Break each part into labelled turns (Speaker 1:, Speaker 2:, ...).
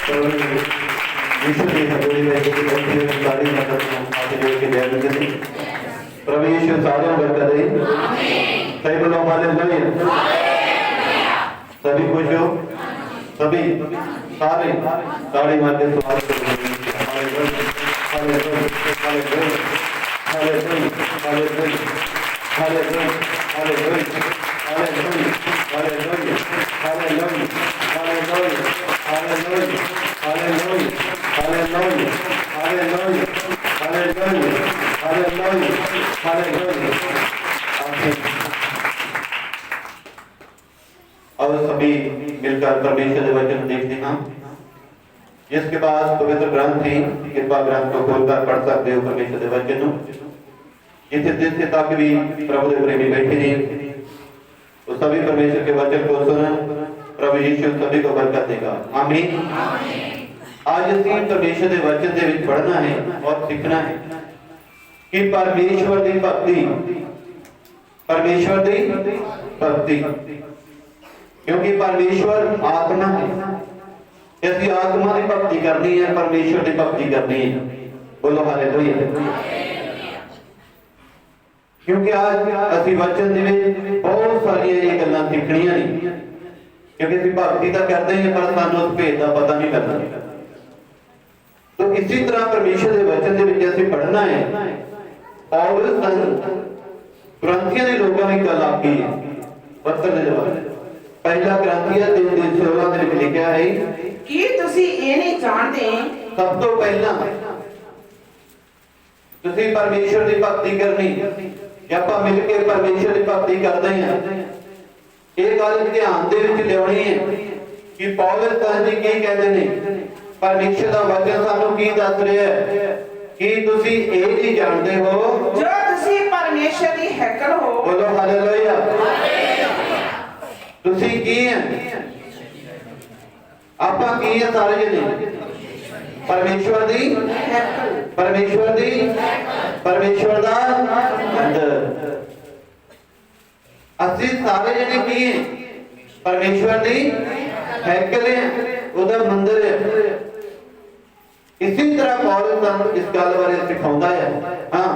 Speaker 1: यीशु की हजूरी में सारी मदद को हाथ जोड़ के जय करते प्रभु यीशु सारे बरकत दे सही बोलो हालेलुया सभी खुश हो सभी सारे ताड़ी मार के स्वागत करें hallelujah hallelujah hallelujah hallelujah hallelujah hallelujah hallelujah hallelujah hallelujah hallelujah Hallelujah, hallelujah, hallelujah, hallelujah, hallelujah, hallelujah. अब सभी मिलकर परमेश्वर के वचन देखते हैं जिसके पास पवित्र ग्रंथ है कृपा ग्रंथ को खोलकर पढ़ सकते हो परमेश्वर के वचन जिस दिन से तक भी प्रभु के प्रेमी बैठे हैं तो सभी परमेश्वर के वचन को सुन प्रभु यीशु सभी को बरकत देगा आमीन। आज ਅਸੀਂ परमेश्वर के वचन ਦੇ ਵਿੱਚ पढ़ना है और सीखना है कि परमेश्वर की भक्ति क्योंकि परमेश्वर आत्मा है ऐसी आत्मा की भक्ति करनी है परमेश्वर की भक्ति करनी है बोलो हालेलुया क्योंकि आज ਅਸੀਂ वचन ਦੇ ਵਿੱਚ बहुत सारी ये ਗੱਲਾਂ सीखणੀਆਂ ਨੇ क्योंकि ਅਸੀਂ भक्ति ਤਾਂ ਕਰਦੇ ਹਾਂ पर ਸਾਨੂੰ ਉਸ ਭੇਦ ਦਾ ਪਤਾ नहीं लगता तो इसी तरह परमेश्वर के वचन के विच ਅਸੀਂ पढ़ना है और ग्रंथियों के लोगों की गल आखी है पत्र के जवाब पहला ग्रंथिया 3:16 ਦੇ ਵਿੱਚ ਲਿਖਿਆ है
Speaker 2: कि ਤੁਸੀਂ ਇਹ ਨਹੀਂ ਜਾਣਦੇ
Speaker 1: सब तो पहला ਤੁਸੀਂ परमेश्वर की भक्ति करनी कि ਆਪਾਂ मिल के परमेश्वर की भक्ति करते हैं ਇਹ ਗੱਲ ਧਿਆਨ ਦੇ ਵਿੱਚ ਲਿਆਉਣੀ ਹੈ कि पौलुस जी ਕੀ ਕਹਿੰਦੇ ਨੇ परमेश्वर का वचन सानू की दस रहा है कि तुसी ये नहीं जानते हो
Speaker 2: जो तुसी परमेश्वर दी हैकल हो
Speaker 1: बोलो हालेलुया तुसी की है आपा की है सारे जने परमेश्वर दी हैकल परमेश्वर दा मंदिर असली सारे जने की है परमेश्वर दी हैकल है उधर मंदिर है इसी तरह पौलुस इस गल बारे सिखाਉਂਦਾ है हां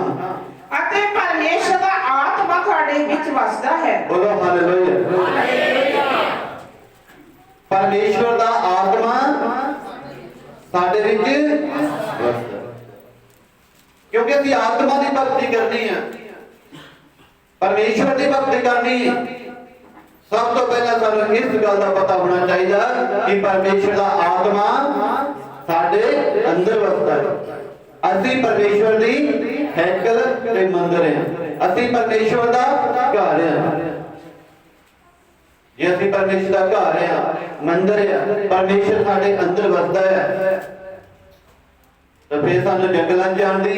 Speaker 2: ਅਤੇ ਪਰਮੇਸ਼ਰ ਦਾ ਆਤਮਾ ਤੁਹਾਡੇ ਵਿੱਚ ਵਸਦਾ ਹੈ
Speaker 1: बोलो हालेलुया परमेश्वर ਦਾ ਆਤਮਾ ਸਾਡੇ ਵਿੱਚ ਵਸਦਾ क्योंकि ਅਸੀਂ ਆਤਮਾ ਦੀ ਭਗਤੀ ਕਰਨੀ ਹੈ परमेश्वर ਦੀ ਭਗਤੀ ਕਰਨੀ ਹੈ सब तो पहला ਸਾਨੂੰ इस गल ਦਾ पता होना चाहिए कि परमेश्वर ਦਾ ਆਤਮਾ ਸਾਡੇ ਅੰਦਰ ਵਸਦਾ ਹੈ ਅਸੀਂ ਪਰਮੇਸ਼ਵਰ ਦੀ ਹੈਕਲ ਤੇ ਮੰਦਰ ਹਾਂ ਅਸੀਂ ਪਰਮੇਸ਼ਵਰ ਦਾ ਘਰ ਹਾਂ ਜੇ ਅਸੀਂ ਪਰਮੇਸ਼ਵਰ ਦਾ ਘਰ ਹਾਂ ਮੰਦਰ ਹਾਂ ਪਰਮੇਸ਼ਵਰ ਸਾਡੇ ਅੰਦਰ ਵਸਦਾ ਹੈ ਤਾਂ ਫਿਰ ਸਾਨੂੰ ਜੰਗਲਾਂ ਜਾਣ ਦੀ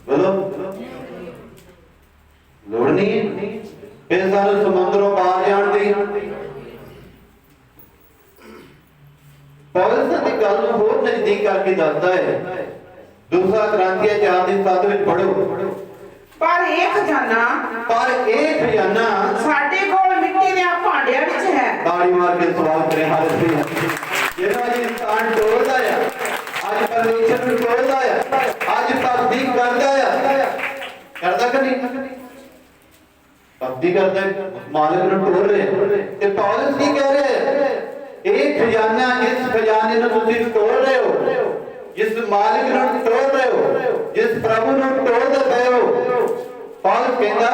Speaker 1: ਬੋਲੋ ਲੋੜ ਨਹੀਂ ਫਿਰ ਸਾਨੂੰ ਸਮੁੰਦਰੋਂ ਪਾਰ ਜਾਣ ਦੀ पौलुस की गल को होर नजदीक करके दसदा है दूसरा ग्रंथिया 4:7 में पढ़ो
Speaker 2: पर एक खजाना ਸਾਡੇ ਕੋਲ ਮਿੱਟੀ ਦੇ ਭਾਂਡਿਆਂ ਵਿੱਚ ਹੈ
Speaker 1: ਤਾੜੀ ਮਾਰ ਕੇ ਸਵਾਲ ਕਰੇ ਹਾਲਤ ਜਿਹੜਾ ਇਨਸਾਨ ਟੋਲਦਾ ਹੈ ਅੱਜ ਪਰਮੇਸ਼ਰ ਨੂੰ ਟੋਲਦਾ ਹੈ ਅੱਜ ਭਗਤੀ ਕਰਦਾ ਹੈ ਕਰਦਾ ਕਿ ਨਹੀਂ ਭਗਤੀ ਕਰਦਾ ਮਾਲਕ ਨੂੰ ਟੋਲ ਰਿਹਾ ਤੇ ਪੌਲੁਸ ਕੀ ਕਹਿ ਰਿਹਾ ਹੈ एक खजाना जिस खजाने ਨੂੰ ਤੁਸੀਂ ਟੋਲ ਰਹੇ ਹੋ ਜਿਸ ਮਾਲਿਕ ਨੂੰ ਟੋਲ ਰਹੇ ਹੋ ਜਿਸ ਪ੍ਰਭੂ ਨੂੰ ਟੋਲਦੇ ਪਏ ਹੋ ਪੌਲੁਸ ਕਹਿੰਦਾ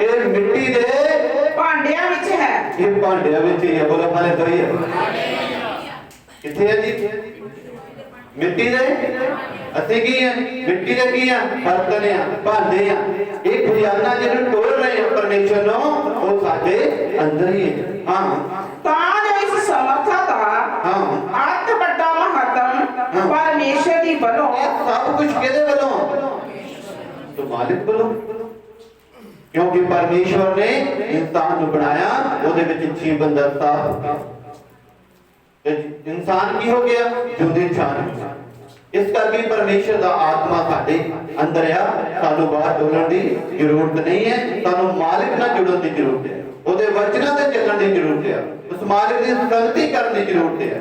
Speaker 1: ਇਹ ਮਿੱਟੀ ਦੇ
Speaker 2: ਭਾਂਡਿਆਂ ਵਿੱਚ ਹੈ
Speaker 1: ਇਹ ਭਾਂਡਿਆਂ ਵਿੱਚ ਹੀ ਹੈ ਬੋਲੋ ਹਾਲੇਲੂਇਆ ਕਿੱਥੇ ਹੈ ਜੀ ਮਿੱਟੀ ਦੇ ਅਸੀਂ ਕੀ ਹੈ ਮਿੱਟੀ ਦੇ ਕੀ ਹੈ ਬਰਤਨ ਆ ਭਾਂਡੇ ਆ ਇਹ ਖਜ਼ਾਨਾ ਜਿਹਨੂੰ ਟੋਲ ਰਹੇ ਹੋ ਪਰਮੇਸ਼ਰ ਨੂੰ ਉਹ ਸਾਡੇ ਅੰਦਰ ਹੀ ਹੈ ਹਾਂ
Speaker 2: ਤਾਂ ਜੋ ਇਸ ਸਮਰੱਥਾ ਦਾ ਅੱਤ ਵੱਡਾ ਮਹੱਤਵ ਪਰਮੇਸ਼ਰ ਦੀ ਵੱਲੋਂ
Speaker 1: ਸਭ ਕੁਝ ਕਿਹਦੇ ਵੱਲੋਂ तो मालिक ਵੱਲੋਂ क्योंकि परमेश्वर ने इंसान ਨੂੰ ਬਣਾਇਆ ਉਹਦੇ ਵਿੱਚ ਜੀਵਨ ਦਾ ਸਾਹ इंसान की हो गया जिंदे इंसान इस करके परमेश्वर दा आत्मा साडे अंदर आ सानू बाहर डोलण दी जरूरत नहीं है सानू मालिक नाल जुड़न दी जरूरत है ओदे वचनां ते चलण दी जरूरत है उस मालिक दी संगति करन दी जरूरत है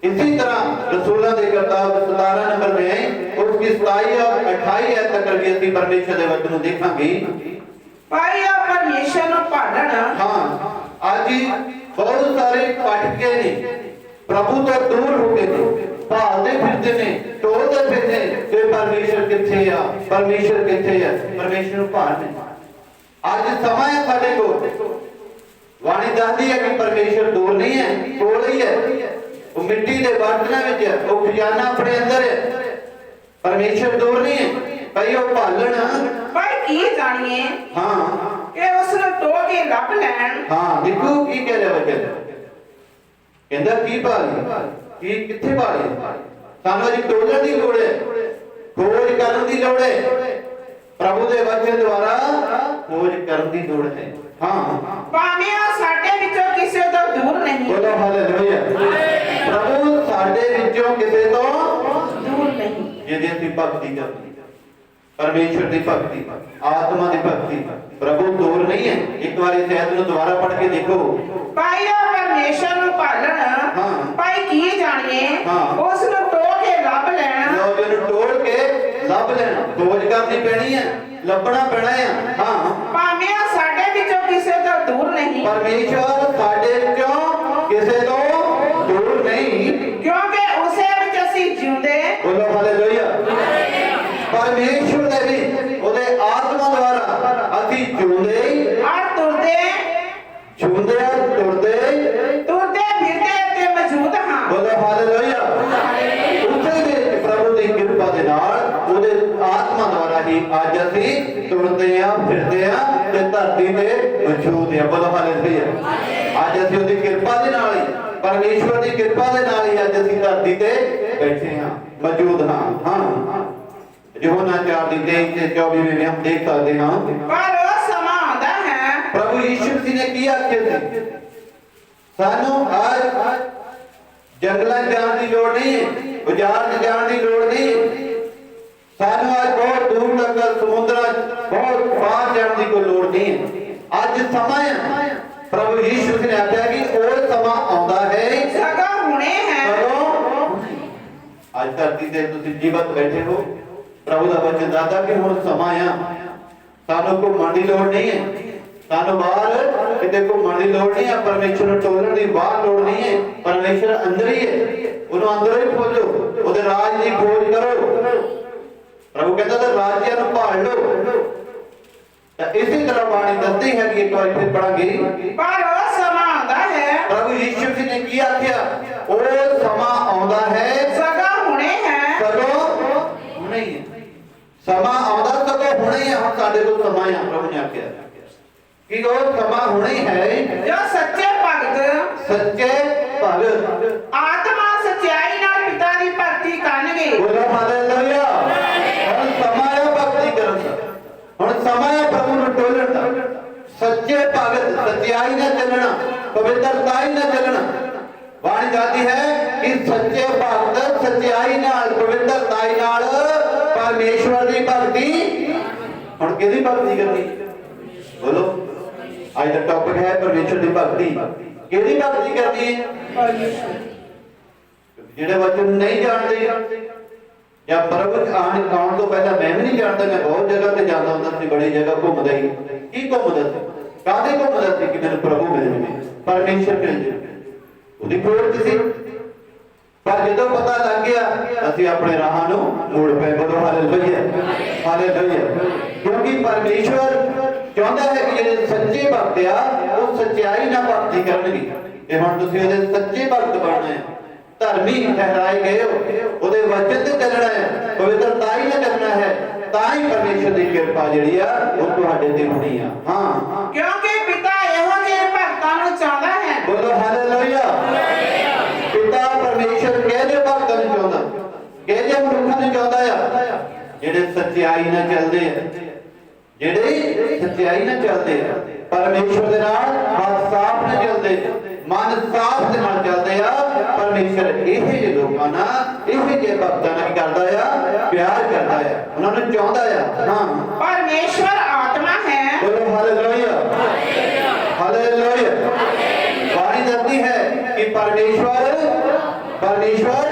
Speaker 1: इसी तरह रसूलों की किताब 17 नंबर में उसकी 27 और 28 आयत तक भी ਅਸੀਂ परमेश्वर ਦੇ वचन ਨੂੰ ਦੇਖਾਂਗੇ।
Speaker 2: ਭਾਈ ਆ ਪਰਮੇਸ਼ਰ ਨੂੰ ਭਾਲਣ
Speaker 1: हाँ, आज ही बहुत सारे भटके ने, प्रभु तो दूर हो गए ने, भालते फिरते ने, टोलते फिरते कि परमेश्वर किथे आ, परमेश्वर किथे आ, परमेश्वर ਨੂੰ ਭਾਲਣੇ। ਅੱਜ ਸਮਾਂ ਹੈ ਸਾਡੇ ਕੋਲ, वाणी दसदी है कि परमेश्वर दूर नहीं है, कोल ही है, वो मिट्टी के बर्तनों में है, वो खजाना अपने अंदर है, परमेश्वर दूर नहीं है। भाई वो भालन
Speaker 2: ਭਾਈ ਕੀ ਜਾਣੀਏ
Speaker 1: हाँ
Speaker 2: ਕਿ ਉਸ ਨੂੰ ਟੋਲ ਕੇ ਲੱਭ ਲੈਣ।
Speaker 1: हाँ देखो की कह रहा बच्चा, कहता की भाली की किथे भाली, सानू अजी टोलण दी लोड़ है, खोज करन दी लोड़ है, प्रभु दे वचन द्वारा खोज करन दी लोड़ है। हाँ
Speaker 2: ਭਾਵੇਂ ਉਹ ਸਾਡੇ ਵਿੱਚੋਂ ਕਿਸੇ ਤੋਂ ਦੂਰ ਨਹੀਂ,
Speaker 1: बोलो हालेलुया। प्रभु साडे विचों किसे तो
Speaker 2: ਦੂਰ ਨਹੀਂ।
Speaker 1: ਜਿਹਦੀ ਅਸੀਂ ਭਗਤੀ ਕਰਨੀ, परमेश्वर की भक्ति, आत्मा की भक्ति, प्रभु दूर नहीं है। एक बार इस आयत को दोबारा पढ़ के देखो।
Speaker 2: ਭਾਈ ਉਹ ਪਰਮੇਸ਼ਰ ਨੂੰ ਭਾਲਣ
Speaker 1: ਹਾਂ।
Speaker 2: ਭਾਈ ਕੀ ਜਾਣੀਏ
Speaker 1: ਹਾਂ।
Speaker 2: ਉਸ ਨੂੰ ਟੋਲ ਕੇ ਲੱਭ ਲੈਣ।
Speaker 1: लोग इन्हें तोड़ के लभ लेना, खोज करनी पैनी है, लभना पैना है। हाँ
Speaker 2: ਭਾਵੇਂ ਉਹ ਸਾਡੇ ਵਿੱਚੋਂ ਕਿਸੇ ਤੋਂ ਦੂਰ ਨਹੀਂ,
Speaker 1: परमेश्वर साडे विचों किसे तो दूर नहीं,
Speaker 2: ਕਿਉਂਕਿ ਉਸੇ ਵਿੱਚ ਅਸੀਂ ਜਿਉਂਦੇ
Speaker 1: बोलो हालेलुया। परमेश्वर दे विच ओदे आत्मा द्वारा असीं जिउंदे
Speaker 2: ਔਰ ਤੁਰਦੇ
Speaker 1: छूंदे तुरदे
Speaker 2: ਤੁਰਦੇ ਫਿਰਦੇ ਤੇ ਮੌਜੂਦ ਹਾਂ।
Speaker 1: बोलो हालेलुया। उसे विच प्रभु दी किरपा दे नाल ओदे आत्मा द्वारा ही अज असीं तुरदे आ, फिरदे आ ते धरती ते मौजूद आ। बोलो हालेलुया। अज असीं ओदी किरपा दे नाल ही, परमेश्वर दी किरपा दे नाल ही अज असीं धरती ते बैठे हां, मौजूद हां। हां यूहन्ना 4 ਦੀ 23 ਤੇ 24 ਵਿੱਚ हम देख सकते हां।
Speaker 2: ਪਰ ਉਹ ਸਮਾਂ ਆਉਂਦਾ ਹੈ
Speaker 1: प्रभु यीशु मसीह ने की आख्या सी, सानू आज जंगलां जाण दी लोड़ नहीं है, बाजार च जाण दी लोड़ नहीं है, सानू आज बहुत दूर तक समुद्रां बहुत पार जाण दी कोई लोड़ नहीं है। आज समा है, प्रभु यीशु मसीह ने आख्या कि ਉਹ ਸਮਾਂ ਆਉਂਦਾ ਹੈ
Speaker 2: ਸਗਾ ਹੁਣੇ ਹੈ।
Speaker 1: कदों आज धरती ते तुसीं जीवत बैठे हो, प्रभु दा वचन दाता कि हुण समा आ, सानू घुम्मण दी लोड़ नहीं है, सानू बाहर किते घुम्मण दी लोड़ नहीं है, परमेश्वर ਨੂੰ ਟੋਲਣ ਦੀ ਬਾਹਰ ਲੋੜ ਨਹੀਂ है, परमेश्वर अंदर ही है, ਉਹਨੂੰ ਅੰਦਰੋਂ ਹੀ ਖੋਜੋ, ਉਹਦੇ ਰਾਜ ਦੀ ਖੋਜ ਕਰੋ। प्रभु कहता है राज्य ਨੂੰ ਭਾਲ ਲਓ। ਤਾਂ ਇਸੇ ਤਰ੍ਹਾਂ ਬਾਣੀ ਦੱਸਦੀ ਹੈ ਕਿ ਇੱਕ ਵਾਰ ਫਿਰ ਪੜਾਂਗੇ।
Speaker 2: ਪਰ ਉਹ ਸਮਾਂ ਆਉਂਦਾ ਹੈ
Speaker 1: प्रभु यीशु मसीह ने की आख्या, ਉਹ ਸਮਾਂ ਆਉਂਦਾ ਹੈ
Speaker 2: ਸਗਾ ਹੁਣੇ ਹੈ।
Speaker 1: कदों ਹੁਣੇ ਹੀ ਹੈ, ਸਮਾਂ ਆਉਂਦਾ ਕਦੋਂ ਹੁਣੇ ਹੀ ਹੈ। ਹੁਣ ਸਾਡੇ ਕੋਲ ਸਮਾਂ ਆ, ਪ੍ਰਭੂ ਨੇ ਆਖਿਆ ਕਿ ਉਹ ਸਮਾਂ ਹੁਣੇ ਹੀ ਹੈ
Speaker 2: ਜੋ ਸੱਚੇ ਭਗਤ
Speaker 1: ਸੱਚੇ ਭਗਤ
Speaker 2: ਆਤਮਾ ਸਚਾਈ ਨਾਲ ਪਿਤਾ ਦੀ ਭਗਤੀ ਕਰਨਗੇ।
Speaker 1: ਬੋਲੋ ਹਾਲੇਲੂਇਆ। ਹੁਣ ਸਮਾਂ ਆ ਭਗਤੀ ਕਰਨ ਦਾ, ਹੁਣ ਸਮਾਂ ਆ ਪ੍ਰਭੂ ਨੂੰ ਟੋਲਣ ਦਾ। ਸੱਚੇ ਭਗਤ ਸਚਾਈ ਨਾਲ ਚੱਲਣਾ, ਪਵਿੱਤਰਤਾਈ ਨਾਲ ਚੱਲਣਾ। ਬਾਣੀ ਦੱਸਦੀ ਹੈ ਕਿ ਸੱਚੇ ਭਗਤ ਸਚਾਈ ਨਾਲ, ਪਵਿੱਤਰਤਾਈ ਨਾਲ परमेश्वर की भक्ति। हुण किहदी भक्ति करनी, बोलो। आज का टॉपिक है परमेश्वर की भक्ति। किहदी भक्ति करनी है? जिहड़े वचन नहीं जानते या प्रभु आने तो पहला मैं भी नहीं जानता, मैं बहुत जगह ते जाता होंदा सी, बड़ी जगह घूमदा ही की घूमदा सी, काहदे घूमदा सी कि मैनूं प्रभु मिल जाए, परमेश्वर मिल जाए, ਉਹਦੀ ਖੋਜ ਸੀ। पर जो पता लग गया असीं अपने राह नूं मोड़ पे। बोलो हालेलुया, हालेलुया। क्योंकि परमेश्वर चाहता है कि जिहड़े सच्चे भक्त आ वो सच्चाई नाल भक्ति करनगे। ते हुण तुसीं ओहदे सच्चे भक्त बनना है, धर्मी ठहराए गए हो, ओहदे वचन ते चलना है, पवित्रताई नाल चलना है, तां ही परमेश्वर दी किरपा जिहड़ी आ वो तुहाडे ते होनी आ। हां,
Speaker 2: क्योंकि पिता ਇਹੋ ਜਿਹੇ ਭਗਤਾਂ ਨੂੰ ਚਾਹੁੰਦਾ ਹੈ।
Speaker 1: बोलो हालेलुया। पिता परमेश्वर कहदे भगतां ਨੂੰ ਚਾਹੁੰਦਾ, कहदे ਮਨੁੱਖਾਂ ਨੂੰ ਚਾਹੁੰਦਾ ਆ ਜਿਹੜੇ ਸੱਚਾਈ ਨਾਲ ਚੱਲਦੇ ਆ, ਜਿਹੜੇ ਸੱਚਾਈ ਨਾਲ ਚੱਲਦੇ ਆ, परमेश्वर ਦੇ ਨਾਲ ਹੱਥ ਸਾਫ਼ ਨਾਲ ਚੱਲਦੇ, ਮਨ ਸਾਫ਼ ਦੇ ਨਾਲ ਚੱਲਦੇ ਆ। परमेश्वर ਇਹੋ ਜਿਹੇ ਲੋਕਾਂ ਨਾਲ, ਇਹੋ ਜਿਹੇ ਭਗਤਾਂ ਨਾਲ ਕੀ ਕਰਦਾ ਆ? ਪਿਆਰ ਕਰਦਾ ਆ, ਉਹਨਾਂ ਨੂੰ ਚਾਹੁੰਦਾ ਆ। ਹਾਂ,
Speaker 2: परमेश्वर आत्मा है।
Speaker 1: बोलो हालेलुया, हालेलुया। बाणी कहती है कि परमेश्वर परमेश्वर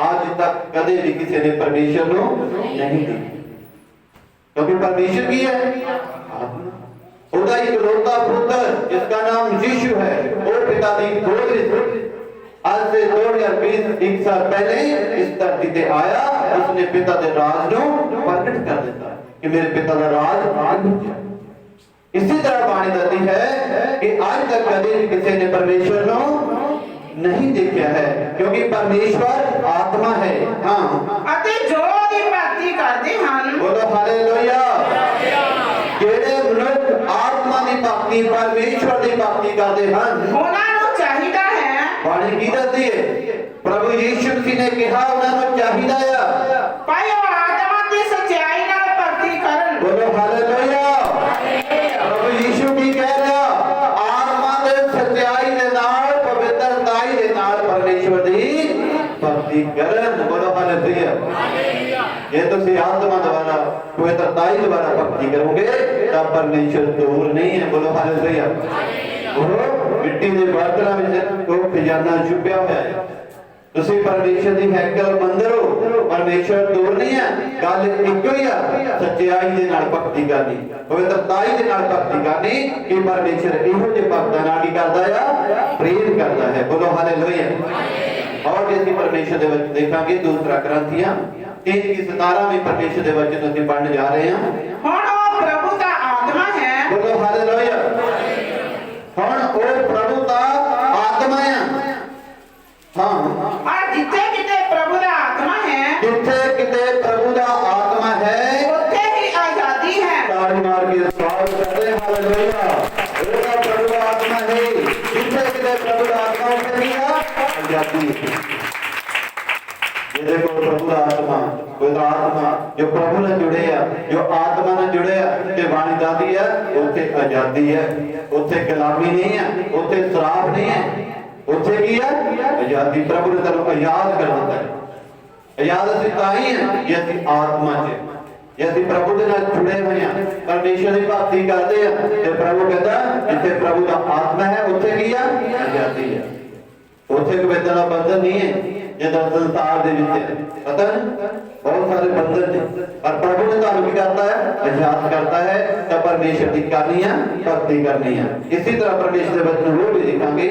Speaker 1: आज तक कदे भी किसी ने परमेश्वर को नहीं देखा, क्योंकि परमेश्वर की है ਉਹਦਾ ਇਕਲੌਤਾ ਪੁੱਤਰ ਜਿਸका नाम यीशु है, वो पिता की गोद ਵਿੱਚ आज से 2020 साल पहले इस धरती पे आया। उसने पिता के राज को प्रकट कर दिया कि मेरे पिता का राज आज इसी तरह बाणी दसदी है कि आज तक कभी भी किसी ने परमेश्वर को नहीं देखा है, क्योंकि परमेश्वर आत्मा है। हाँ,
Speaker 2: ਅਤੇ ਜੋ ਦੀ ਭਗਤੀ ਕਰਦੇ ਹਨ,
Speaker 1: बोलो हालेलुया। ਜਿਹੜੇ ਮਨੁੱਖ ਆਤਮਾ ਦੀ ਭਗਤੀ परमेश्वर ਦੀ ਭਗਤੀ ਕਰਦੇ ਹਨ,
Speaker 2: ਉਹਨਾਂ ਨੂੰ ਚਾਹੀਦਾ ਹੈ
Speaker 1: ਬਾਣੀ ਕੀ ਦੱਸਦੀ ਹੈ? ਪ੍ਰਭੂ ਯੀਸ਼ੂ ਮਸੀਹ ਨੇ ਕਿਹਾ ਉਹਨਾਂ ਨੂੰ ਚਾਹੀਦਾ ਆ
Speaker 2: ਭਾਈ ਉਹ ਆਤਮਾ ਦੀ ਸੱਚਾਈ ਨਾਲ ਭਗਤੀ ਕਰਨ।
Speaker 1: ਬੋਲੋ ਹਾਲੇਲੂਇਆ। ਪ੍ਰਭੂ ਯੀਸ਼ੂ ਕੀ ਕਹਿ ਰਿਹਾ? ਆਤਮਾ ਦੇ ਸੱਚਾਈ ਦੇ ਨਾਲ, ਪਵਿੱਤਰਤਾਈ ਦੇ ਨਾਲ ਪਰਮੇਸ਼ਵਰ ਦੀ ਭਗਤੀ ਕਰਨ। ਬੋਲੋ ਹਾਲੇਲੂਇਆ। ਜੇ ਤੁਸੀਂ ਆਤਮਾ ਦੁਆਰਾ, ਪਵਿੱਤਰਤਾਈ ਦੁਆਰਾ ਭਗਤੀ ਕਰੋਗੇ ਤਾਂ ਪਰਮੇਸ਼ਵਰ ਦੂਰ ਨਹੀਂ ਹੈ। ਬੋਲੋ ਹਾਲੇਲੂਇਆ। ਉਹ ਮਿੱਟੀ ਦੇ ਬਰਤਨਾਂ ਵਿੱਚ ਉਹ ਖਜ਼ਾਨਾ ਛੁਪਿਆ ਹੋਇਆ ਹੈ। ਤੁਸੀਂ ਪਰਮੇਸ਼ਰ ਦੀ ਹੈਕਲ ਮੰਦਰ ਹੋ, ਪਰਮੇਸ਼ਰ ਦੂਰ ਨਹੀਂ ਹੈ। ਗੱਲ ਇੱਕੋ ਹੀ ਆ, ਸੱਚਾਈ ਦੇ ਨਾਲ ਭਗਤੀ ਕਰਨੀ, ਪਵਿੱਤਰਤਾਈ ਦੇ ਨਾਲ ਭਗਤੀ ਕਰਨੀ। ਕਿ ਪਰਮੇਸ਼ਰ ਇਹੋ ਜਿਹੇ ਭਗਤਾਂ ਨਾਲ ਕੀ ਕਰਦਾ ਆ? ਪ੍ਰੇਮ ਕਰਦਾ ਹੈ। ਬੋਲੋ ਹਾਲੇਲੂਇਆ। और जैसे परमेश्वर के वचन देखेंगे दूसरा ग्रंथियां 3:17 में परमेश्वर के वचन ਅਸੀਂ ਪੜਨ ਜਾ ਰਹੇ ਹਾਂ।
Speaker 2: ਹੁਣ ਉਹ ਪ੍ਰਭੂ ਦਾ ਆਤਮਾ ਹੈ।
Speaker 1: ਬੋਲੋ ਹਾਲੇਲੂਇਆ। ਹੁਣ ਉਹ ਪ੍ਰਭੂ ਦਾ ਆਤਮਾ ਹੈ। ਹਾਂ,
Speaker 2: ਔਰ ਜਿੱਥੇ ਕਿਤੇ ਪ੍ਰਭੂ ਦਾ ਆਤਮਾ ਹੈ,
Speaker 1: ਜਿੱਥੇ ਕਿਤੇ ਪ੍ਰਭੂ ਦਾ ਆਤਮਾ ਹੈ,
Speaker 2: ਉੱਥੇ ਹੀ ਆਜ਼ਾਦੀ ਹੈ।
Speaker 1: ਤਾੜੀ ਮਾਰ ਕੇ ਸਵਾਗਤ ਕਰਦੇ ਹਾਂ। ਹਾਲੇਲੂਇਆ। ਉਹਦਾ ਪ੍ਰਭੂ ਦਾ ਆਤਮਾ ਹੈ। ਜਿੱਥੇ ਕਿਤੇ ਪ੍ਰਭੂ ਦਾ ਆਤਮਾ ਉੱਥੇ ਕੀ ਆ? आजादी। ये देखो प्रभु का आत्मा, पवित्र आत्मा जो प्रभु ने जुड़े है, जो आत्मा ने जुड़े है, ते बाणी दादी है, उसे आजादी है, उसे गुलामी नहीं है, उसे श्राप नहीं है, उसे की है? आजादी। प्रभु ने तेरे को आजाद कर दिया है। आजाद ਅਸੀਂ ਤਾਂ ਹੀ ਹੈ ਜੇ ਅਸੀਂ ਆਤਮਾ 'ਚ, ਜੇ ਅਸੀਂ ਪ੍ਰਭੂ ਦੇ ਨਾਲ ਜੁੜੇ ਹੋਏ ਹਾਂ, ਪਰਮੇਸ਼ਰ ਦੀ ਭਗਤੀ ਕਰਦੇ ਹਾਂ, ਤੇ ਪ੍ਰਭੂ ਕਹਿੰਦਾ ਜਿੱਥੇ ਪ੍ਰਭੂ ਦਾ ਆਤਮਾ ਹੈ ਉੱਥੇ ਕੀ ਹੈ? ਆਜ਼ਾਦੀ ਹੈ। ਉੱਥੇ ਕੋਈ ਇਦਾਂ ਦਾ ਬੰਧਨ ਨਹੀਂ ਹੈ ਜਿੱਦਾਂ ਸੰਸਾਰ ਦੇ ਵਿੱਚ ਪਤਾ ਬਹੁਤ ਸਾਰੇ ਬੰਧਨ ਨੇ, ਪਰ ਪ੍ਰਭੂ ਨੇ ਤੁਹਾਨੂੰ ਕੀ ਕਰਤਾ ਹੈ? ਆਜ਼ਾਦ ਕਰਤਾ ਹੈ। ਤਾਂ ਪਰਮੇਸ਼ਰ ਦੀ ਕਰਨੀ ਹੈ, ਭਗਤੀ ਕਰਨੀ ਹੈ। ਇਸੇ ਤਰ੍ਹਾਂ ਪਰਮੇਸ਼ਰ ਦੇ ਵਚਨ ਨੂੰ ਵੀ ਦੇਖਾਂਗੇ।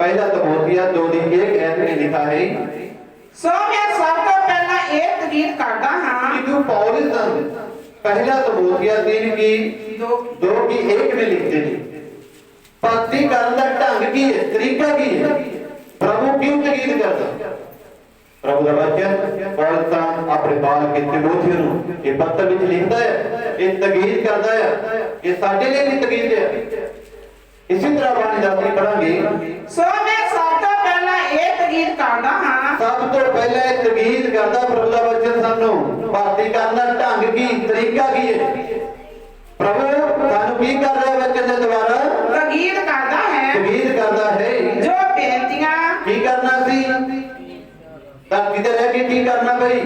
Speaker 1: ਪਹਿਲਾ ਤਮੋਥੀਆ 2:1 ਐਤ में लिखा है,
Speaker 2: ਸੋ ਮੈਂ ਸਭ ਤੋਂ ਪਹਿਲਾਂ ਇਹ ਤਕੀਦ ਕਰਦਾ ਹਾਂ
Speaker 1: कि तू पौलुस पहला तमोथिया 3:2 में लिखते हैं भक्ति करने का ढंग की है, तरीका की है, प्रभु क्यों तकीद करता? प्रभु का वचन पौलुस अपने बाल के तिमोथी ਨੂੰ ਇਹ ਪੱਤਰ ਵਿੱਚ ਲਿਖਦਾ ਹੈ, ਇਹ ਤਕੀਦ ਕਰਦਾ ਹੈ, ਇਹ ਸਾਡੇ ਲਈ ਵੀ ਤਕੀਦ ਹੈ। ਇਸੇ ਤਰ੍ਹਾਂ ਬਾਣੀ ਦਾ ਅਸੀਂ ਪੜਾਂਗੇ।
Speaker 2: ਸੋ ਮੈਂ ਸਭ ਤੋਂ ਪਹਿਲਾਂ ਇਹ ਤਕੀਦ ਕਰਦਾ ਹਾਂ,
Speaker 1: ਸਭ ਤੋਂ ਪਹਿਲਾਂ ਇਹ ਤਕੀਦ ਕਰਦਾ ਪ੍ਰਭੂ ਦਾ ਵਚਨ ਸਾਨੂੰ ਭਗਤੀ ਕਰਨ ਦਾ ਢੰਗ ਕੀ, ਤਰੀਕਾ ਕੀ ਹੈ। ਪ੍ਰਭੂ ਸਾਨੂੰ ਕੀ ਕਰ ਰਿਹਾ ਵਚਨ ਦੇ ਦੁਆਰਾ?
Speaker 2: ਤਕੀਦ ਕਰਦਾ ਹੈ,
Speaker 1: ਤਕੀਦ ਕਰਦਾ ਹੈ
Speaker 2: ਜੋ ਬੇਨਤੀਆਂ
Speaker 1: ਕੀ ਕਰਨਾ ਸੀ? ਧਰਤੀ ਤੇ ਰਹਿ ਕੇ ਕੀ ਕਰਨਾ ਬਈ?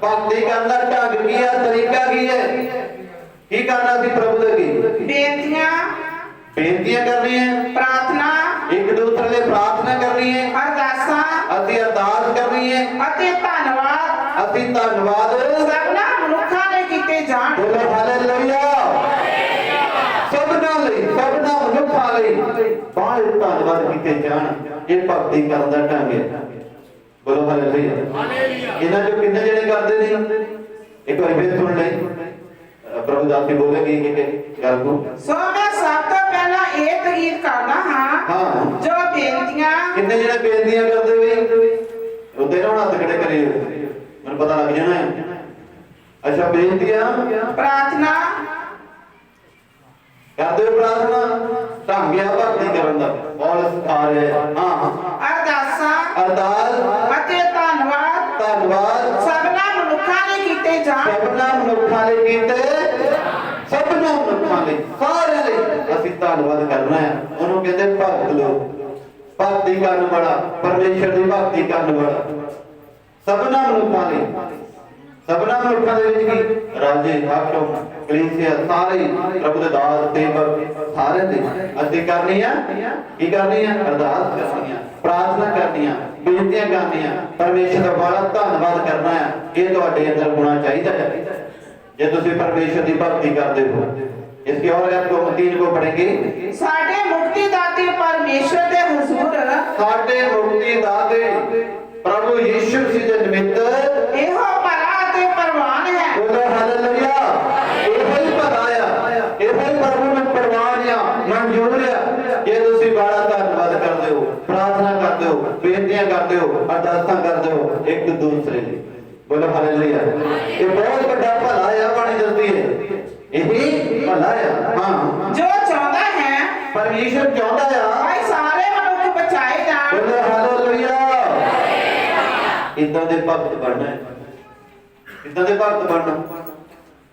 Speaker 1: ਭਗਤੀ ਕਰਨ ਦਾ ਢੰਗ ਕੀ ਹੈ, ਤਰੀਕਾ ਕੀ ਹੈ, ਕੀ ਕਰਨਾ ਸੀ ਪ੍ਰਭੂ ਦੇ ਅੱਗੇ?
Speaker 2: ਬੇਨਤੀਆਂ
Speaker 1: ਕਰਨੀਆਂ,
Speaker 2: ਪ੍ਰਾਰਥਨਾ,
Speaker 1: ਇੱਕ ਦੂਸਰੇ ਲਈ ਪ੍ਰਾਰਥਨਾ ਕਰਨੀ ਹੈ,
Speaker 2: ਅਰਦਾਸਾਂ
Speaker 1: ਅਸੀਂ ਅਰਦਾਸ ਕਰਨੀ ਹੈ,
Speaker 2: ਅਤੇ ਧੰਨਵਾਦ
Speaker 1: ਅਸੀਂ ਧੰਨਵਾਦ
Speaker 2: ਸਭਨਾਂ ਮਨੁੱਖਾਂ ਦੇ ਕੀਤੇ ਜਾਣ।
Speaker 1: ਬੋਲੋ ਹਾਲੇਲੂਇਆ। ਸਭਨਾਂ ਲਈ, ਸਭਨਾਂ ਮਨੁੱਖਾਂ ਲਈ ਬਾਹਰ ਧੰਨਵਾਦ ਕੀਤੇ ਜਾਣ। ਇਹ ਭਗਤੀ ਕਰਨ ਦਾ ਢੰਗ ਹੈ। ਬੋਲੋ ਹਾਲੇਲੂਇਆ। ਇਹਨਾਂ ਜੋ ਕਿੰਨੇ ਜਣੇ ਕਰਦੇ ਨੇ? ਇੱਕ ਵਾਰ ਫੇਰ ਸੁਣ ਲੈ, ਪ੍ਰਭੂ ਦਾਸ ਜੀ ਬੋਲੇਗੇ ਕਿ ਗੱਲ ਨੂੰ।
Speaker 2: ਸੋ ਮੈਂ ਸਭ ਤੋਂ ਪਹਿਲਾਂ ਇਹ ਤਕੀਦ ਕਰਦਾ ਹਾਂ, ਜੋ ਬੇਨਤੀਆਂ
Speaker 1: ਕਿੰਨੇ ਜਣੇ ਬੇਨਤੀਆਂ ਕਰਦੇ ਵੇ? ਉਹਦੇ ਨਾਲ ਹੱਥ ਖੜੇ ਕਰੇ, ਮੈਨੂੰ ਪਤਾ ਲੱਗ ਜਾਣਾ ਹੈ। ਅੱਛਾ, ਬੇਨਤੀਆਂ,
Speaker 2: ਪ੍ਰਾਰਥਨਾ
Speaker 1: ਕਰਦੇ ਹੋ ਪ੍ਰਾਰਥਨਾ, ਢੰਗ ਆ ਭਗਤੀ ਕਰਨ ਦਾ। ਪੌਲੁਸ ਸਿਖਾ ਰਿਹਾ। ਹਾਂ,
Speaker 2: ਅਰਦਾਸਾਂ
Speaker 1: ਅਰਦਾਸ
Speaker 2: ਅਤੇ ਧੰਨਵਾਦ ਸਭਨਾਂ ਮਨੁੱਖਾਂ ਨੇ ਕੀਤੇ ਜਾਣ।
Speaker 1: ਸਭਨਾਂ ਮਨੁੱਖਾਂ ਲਈ ਕੀਤੇ, ਸਭਨਾਂ ਮਨੁੱਖਾਂ ਲਈ, ਸਾਰਿਆਂ ਲਈ ਅਸੀਂ ਧੰਨਵਾਦ ਕਰਨਾ ਹੈ। ਉਹਨੂੰ ਕਹਿੰਦੇ ਭਗਤ ਲੋਕ, ਭਗਤੀ ਕਰਨ ਵਾਲਾ, ਪਰਮੇਸ਼ਰ ਦੀ ਭਗਤੀ ਕਰਨ ਵਾਲਾ। ਸਭਨਾਂ ਮਨੁੱਖਾਂ ਲਈ, ਸਭਨਾਂ ਮਨੁੱਖਾਂ ਦੇ ਵਿੱਚ ਕੀ? ਰਾਜੇ, ਹਾਕਮ, ਕਲੀਸਿਆ, ਸਾਰੇ ਪ੍ਰਭੂ ਦੇ ਦਾਸ, ਸੇਵਕ, ਸਾਰੇ ਦੇ ਅਸੀਂ ਕਰਨੀ ਆ। ਕੀ ਕਰਨੀ ਆ? ਅਰਦਾਸ ਕਰਨੀ ਆ, प्रार्थना करनिया, बेनतियां करनिया, परमेश्वर का बड़ा धन्यवाद करना है, ये तुहाडे अंदर होना चाहिए। जे तुसीं परमेश्वर की भक्ति करते हो, इसकी और आयत को 3 को पढ़ेंगे।
Speaker 2: साडे मुक्तिदाते परमेश्वर दे हुजूर
Speaker 1: साडे मुक्तिदाते प्रभु यीशु मसीह दे निमित्त
Speaker 2: एहो भला ते परवान है।
Speaker 1: बोलो हालेलुया। एहो ही भला आ, एहो ही प्रभु में परवान आ, मंजूर आ। ये तुसीं बड़ा धन्यवाद करदे हो, प्रार्थना करदे हो, बेनतियां करदे हो, अरदासां करदे हो एक दूसरे लिए। बोलो हालेलुया। ये बहुत बड़ा भला आ, पानी जल्दी है, यही भला आ। हां, जो
Speaker 2: चाहता है
Speaker 1: परमेश्वर चाहता है
Speaker 2: भाई सारे मनुष्य बचाए जान।
Speaker 1: बोलो हालेलुया। इदां दे भक्त बनना है, इदां दे भक्त बनना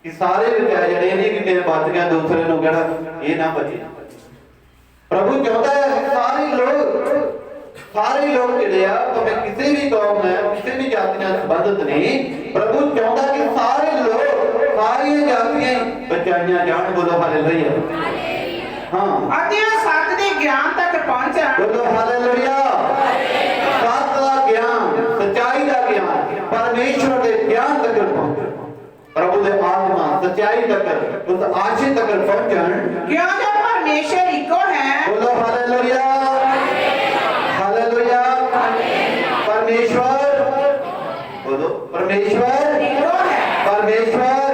Speaker 1: कि सारे बचाए जाने, नहीं कि मैं बच गया दूसरे नु कहना ये ना बचे। प्रभु चाहता है सारे लोग जिहड़े आ भावें किसी भी कौम है, किसी भी जाति नाल संबंधित नहीं, प्रभु चाहता कि सारे लोग सारी जातियां बचाईयां जान। बोलो हालेलुया। हां,
Speaker 2: अते सत्य दे ज्ञान तक पहुंचण।
Speaker 1: बोलो हालेलुया। सत्य दा ज्ञान, सच्चाई दा ज्ञान, परमेश्वर दे ज्ञान तक पहुंचण, प्रभु दे आत्मा सच्चाई तक, उस आशीष तक पहुंचण,
Speaker 2: क्यों जो परमेश्वर इको है।
Speaker 1: बोलो हालेलुया। हालेलुया। परमेश्वर, बोलो परमेश्वर
Speaker 2: इको है,
Speaker 1: परमेश्वर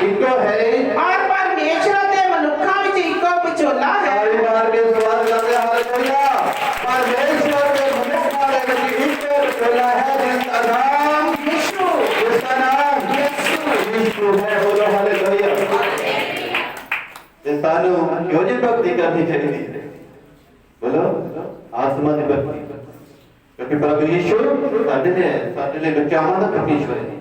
Speaker 1: इको है,
Speaker 2: और परमेश्वर दे मनुखा विच इको विचोला है।
Speaker 1: सारी बार के सवाल करते हालेलुया। परमेश्वर दे मनुखा दे विच इको विचोला है, जिसका नाम
Speaker 2: यीशु,
Speaker 1: जिसका नाम यीशु है। बोलो हालेलुया। ते सानू क्यों जी भक्ति करनी चाहिए? बोलो आत्मा की भक्ति, क्योंकि प्रभु यीशु साडे लिए बचावन दा परमेश्वर है।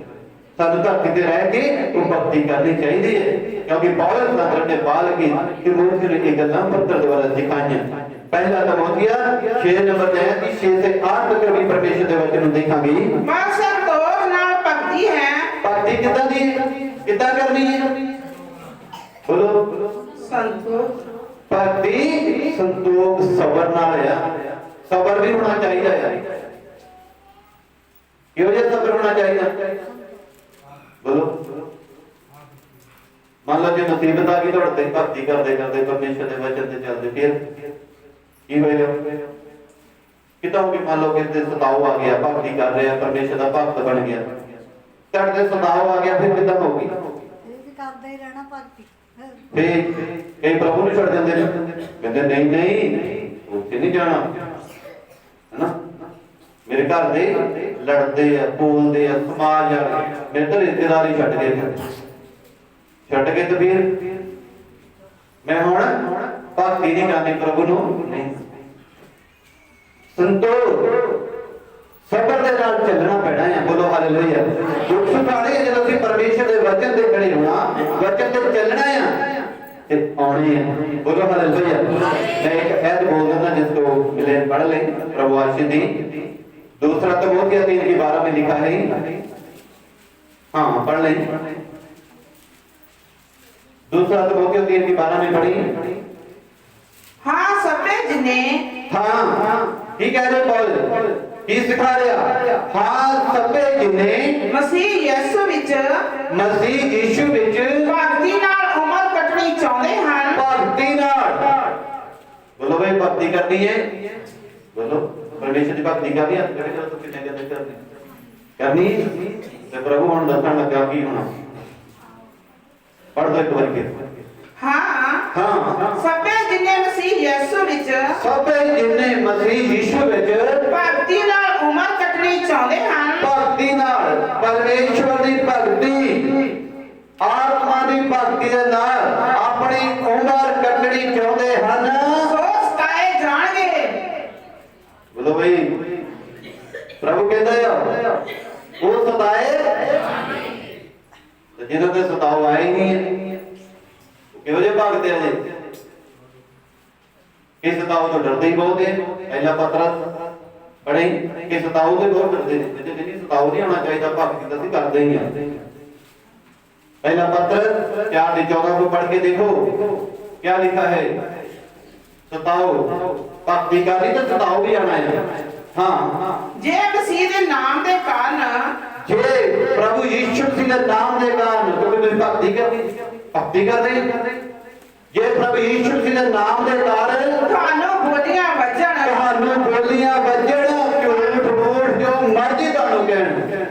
Speaker 1: सानू धरती ते रह के वो भक्ति करनी चाहिए है, क्योंकि पौलुस नगर ने बाल की तिमोथी ने ये गल्लां पत्र द्वारा सिखाईयां। पहला तिमोथिया 6 नंबर में है कि 6 से 8 तक भी परमेश्वर दे वचन देखांगे।
Speaker 2: पर संतोष नाल भक्ति है।
Speaker 1: भक्ति किदां दी किदां करनी है? बोलो
Speaker 2: संतोष,
Speaker 1: भक्ति संतोख सबर नाल है। सबर भी होना चाहिए है। क्यों जे सबर होना चाहिए? बोलो, मान लो जो मुसीबत आ गई तो भक्ति करते करते परमेश्वर के वचन से चलते फिर की होएगा? कितना होगी? मान लो कि सताव आ गया, भक्ति कर रहे हैं, परमेश्वर का भक्त बन गया, चढ़ते सताव आ गया, फिर कितना होगी?
Speaker 3: करते ही रहना भक्ति।
Speaker 1: फिर कई प्रभु ने छड़ जाते हैं, कहते नहीं नहीं उससे नहीं जाना, है ना? मेरे घर दे लड़ते हैं, बोलते हैं, समाज वाले मेरे तो रिश्तेदारी छड़ गए तो फिर मैं हुण भक्ति नहीं करनी प्रभु नु नहीं। संतोष सबर दे नाल चलना पैना है। बोलो हालेलुया। दुख सुखाने जब ਅਸੀਂ परमेश्वर ਦੇ वचन ਤੇ ਖੜੇ ਹੋਣਾ, वचन ਤੇ ਚੱਲਣਾ ਹੈ ਤੇ ਆਉਣੇ ਹੈ। बोलो हालेलुया। मैं एक ऐत बोल देना जिसको मिले पढ़ ले, प्रभु आशीष दी। दूसरा तिमोथी 3:12 में लिखा है, हाँ पढ़ ले। दूसरा तिमोथी 3:12 में पढ़ी।
Speaker 2: हाँ सबे जिने,
Speaker 1: हाँ ठीक है रे पौल की सिखा रहा। हाँ सबे जिने
Speaker 2: मसीह यीशु विच भक्ति नाल उमर कटनी चाहते हैं।
Speaker 1: भक्ति नाल, बोलो भाई भक्ति करनी है। बोलो परमेश्वर की भक्ति करनी है। तो कितने करनी तो प्रभु हुण दसन लगा की होना। पढ़ दो एक बार फिर।
Speaker 2: हाँ
Speaker 1: हाँ
Speaker 2: सबे जिने मसीह यीशु विच भक्ति नाल उमर कटनी चाहते हैं।
Speaker 1: भक्ति नाल परमेश्वर की भक्ति, आत्मा की भक्ति दे नाल अपनी उम्र कटनी चाहते हैं।
Speaker 2: सो सताए जाणगे।
Speaker 1: बोलो भाई प्रभु कहता है वो सताए, तो जिन्हों के सताव आए नहीं है क्यों जे भागते हैं? किस सताव तो डरते ही बहुत है। पहला पत्र पढ़े कि सताव से बहुत डरते हैं, जिन्हें सताव नहीं होना चाहिए भक्ति तो करते ही हैं। पहला पत्र 4:14 को पढ़ के देखो क्या लिखा है। सताव ਭਗਤੀ ਕਰਨੀ ਤਾਂ ਸਤਾਓ ਵੀ ਆਣਾ ਹੈ। ਹਾਂ
Speaker 2: ਜੇ ਮਸੀਹ ਦੇ ਨਾਮ ਦੇ ਕਾਰਨ
Speaker 1: ਜੇ ਪ੍ਰਭੂ ਯੀਸ਼ੂ ਮਸੀਹ ਦੇ ਨਾਮ ਦੇ ਕਾਰਨ ਕਿਉਂਕਿ ਤੁਸੀਂ ਭਗਤੀ ਕਰ ਰਹੇ ਜੇ ਪ੍ਰਭੂ ਯੀਸ਼ੂ ਮਸੀਹ ਦੇ ਨਾਮ ਦੇ ਕਾਰਨ
Speaker 2: ਤੁਹਾਨੂੰ ਬੋਲੀਆਂ ਵੱਜਣ,
Speaker 1: ਤੁਹਾਨੂੰ ਬੋਲੀਆਂ ਵੱਜਣ, ਝੂਠ ਮੂਠ ਜੋ ਮਰਜ਼ੀ ਤੁਹਾਨੂੰ ਕਹਿਣ,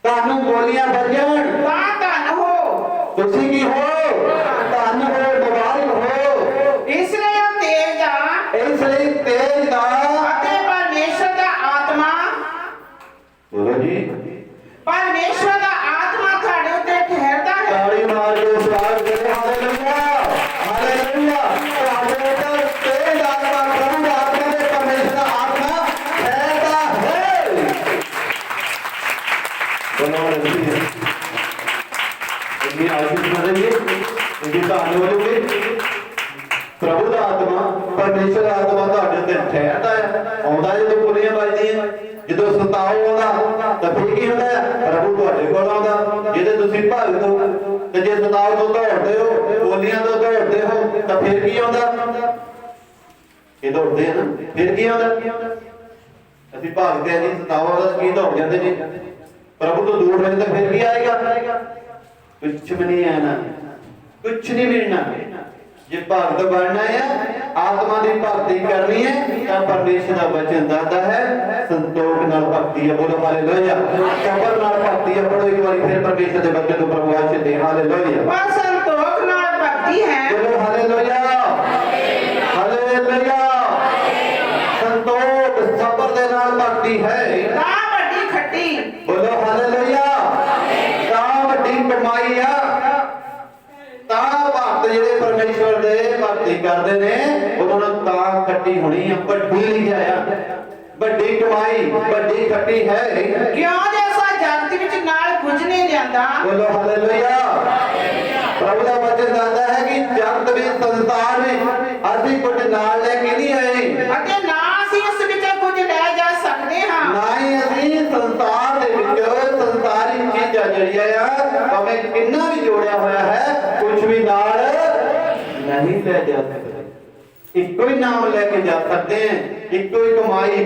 Speaker 1: ਤੁਹਾਨੂੰ ਬੋਲੀਆਂ ਵੱਜਣ,
Speaker 2: ਤਾਂ ਧਨ ਹੋ,
Speaker 1: ਤੁਸੀਂ ਕੀ ਹੋ? ਧਨ ਹੋ, ਮੁਬਾਰਕ ਹੋ।
Speaker 2: ਇਸ ਲਈ ਉਹ ਤੇਜ ਦਾ
Speaker 1: ਇਸ ਲਈ ਤੇਜ ਦਾ
Speaker 2: ਅਤੇ ਪਰਮੇਸ਼ਰ ਦਾ ਆਤਮਾ,
Speaker 1: ਬੋਲੋ ਜੀ,
Speaker 2: ਪਰਮੇਸ਼ਰ ਦਾ ਆਤਮਾ ਤੁਹਾਡੇ ਉੱਤੇ ਠਹਿਰਦਾ ਹੈ।
Speaker 1: ਤਾੜੀ ਮਾਰ ਕੇ ਸਵਾਗਤ ਕਰੋ। Hallelujah, hallelujah. ਤੁਹਾਡੇ ਉੱਤੇ ਤੇਜ ਆਤਮਾ, ਪ੍ਰਭੂ ਦਾ ਆਤਮਾ ਤੇ ਪਰਮੇਸ਼ਰ ਦਾ ਆਤਮਾ ਠਹਿਰਦਾ ਹੈ। ਬੋਲੋ ਹਾਲੇਲੂਇਆ। ਇਹ ਆਸ਼ੀਸ਼ ਮਿਲੇਗੀ, ਇਹ ਤਾਂ ਹੋਵੇਗੀ। ਪ੍ਰਭੂ ਦਾ ਆਤਮਾ, ਪਰਮੇਸ਼ਰ ਦਾ ਆਤਮਾ ਤੁਹਾਡੇ ਉੱਤੇ ਠਹਿਰਦਾ ਹੈ। ਆਉਂਦਾ ਜਦੋਂ ਬੋਲੀਆਂ ਵੱਜਦੀਆਂ, ਜਦੋਂ ਸਤਾਓ ਆਉਂਦਾ ਤਾਂ ਫਿਰ ਕੀ ਹੁੰਦਾ ਹੈ? ਪ੍ਰਭੂ ਤੁਹਾਡੇ ਕੋਲ ਆਉਂਦਾ। ਜਿਹਦੇ ਤੁਸੀਂ ਭਗਤ ਹੋ ਤੇ ਜੇ ਸਤਾਓ ਤੋਂ ਦੌੜਦੇ ਹੋ, ਬੋਲੀਆਂ ਤੋਂ ਦੌੜਦੇ ਹੋ ਤਾਂ ਫਿਰ ਕੀ ਆਉਂਦਾ? ਇਹ ਦੌੜਦੇ ਆ ਨਾ, ਫਿਰ ਕੀ ਆਉਂਦਾ? ਅਸੀਂ ਭਗਤ ਆ ਜੀ, ਸਤਾਓ ਆਉਂਦਾ ਕੀ ਦੌੜ ਜਾਂਦੇ ਜੀ। ਪ੍ਰਭੂ ਤੋਂ ਦੂਰ ਰਹੇ ਤਾਂ ਫਿਰ ਕੀ ਆਏਗਾ? ਕੁਛ ਵੀ ਨਹੀਂ ਆਣਾ, ਕੁਛ ਨਹੀਂ ਮਿਲਣਾ। ਜੇ ਭਗਤ ਬਣਨਾ ਹੈ, ਆਤਮਾ ਦੀ ਭਗਤੀ ਕਰਨੀ ਹੈ ਤਾਂ ਪਰਮੇਸ਼ਰ ਦਾ ਵਚਨ ਦੱਸਦਾ ਹੈ ਸੰਤੋਖ ਨਾਲ ਭਗਤੀ ਹੈ। ਬੋਲੋ ਹਾਲੇਲੂਇਆ। ਸਬਰ ਨਾਲ ਭਗਤੀ ਹੈ। ਪੜੋ ਇੱਕ ਵਾਰੀ ਫਿਰ ਪਰਮੇਸ਼ਰ ਦੇ ਵਚਨ ਨੂੰ ਪ੍ਰਭੂ ਆਸ਼ੀਸ਼ ਦੇ। ਹਾਲੇਲੂਇਆ।
Speaker 2: ਪਰ ਸੰਤੋਖ ਨਾਲ ਭਗਤੀ ਹੈ।
Speaker 1: ਬੋਲੋ ਹਾਲੇਲੂਇਆ, ਹਾਲੇਲੂਇਆ। ਸੰਤੋਖ ਸਬਰ ਦੇ ਨਾਲ ਭਗਤੀ ਹੈ
Speaker 2: ਤਾਂ ਵੱਡੀ ਖੱਟੀ,
Speaker 1: ਬੋਲੋ ਹਾਲੇਲੂਇਆ। ਤਾਂ ਵੱਡੀ ਕਮਾਈ ਆ। ਤਾਂ ਭਗਤ ਜਿਹੜੇ ਪਰਮੇਸ਼ਵਰ ਦੇ ਭਗਤੀ ਕਰਦੇ ਨੇ ਉਹਨਾਂ ਨੂੰ ਤਾਂ ਖੱਟੀ ਹੋਣੀ ਆ, ਵੱਡੀ ਲਿਖਿਆ ਆ। ਵੱਡੀ ਕਮਾਈ, ਵੱਡੀ ਖੱਟੀ ਹੈ।
Speaker 2: ਕਿਉਂ ਜੈਸਾ ਜਗਤ ਵਿੱਚ ਨਾਲ ਕੁਝ ਨਹੀਂ ਲਿਆਂਦਾ।
Speaker 1: ਬੋਲੋ ਹਾਲੇਲੂਇਆ। ਪ੍ਰਭੂ ਦਾ ਵਚਨ ਦੱਸਦਾ ਹੈ ਕਿ ਜਗਤ ਵਿੱਚ, ਸੰਸਾਰ ਵਿੱਚ ਅਸੀਂ ਕੁਝ ਨਾਲ ਲੈ ਕੇ ਨਹੀਂ ਆਏ
Speaker 2: ਅਤੇ ਨਾ ਅਸੀਂ ਇਸ ਵਿੱਚ ਕੁਝ ਲੈ ਜਾ ਸਕਦੇ ਹਾਂ।
Speaker 1: ਨਾ ਹੀ ਅਸੀਂ ਸੰਸਾਰ ਦੇ ਵਿੱਚ ਸੰਸਾਰੀ ਚੀਜ਼ਾਂ ਜਿਹੜੀਆਂ ਆ ਭਾਵੇਂ ਕਿੰਨਾ ਵੀ ਜੋੜਿਆ ਹੋਇਆ ਹੈ ਕੁਝ ਵੀ ਨਾਲ ਨਹੀਂ ਲੈ ਜਾ ਸਕਦੇ। ਇੱਕੋ ਹੀ ਨਾਮ ਲੈ ਕੇ ਜਾ ਸਕਦੇ ਹਾਂ, ਇੱਕੋ ਹੀ ਕਮਾਈ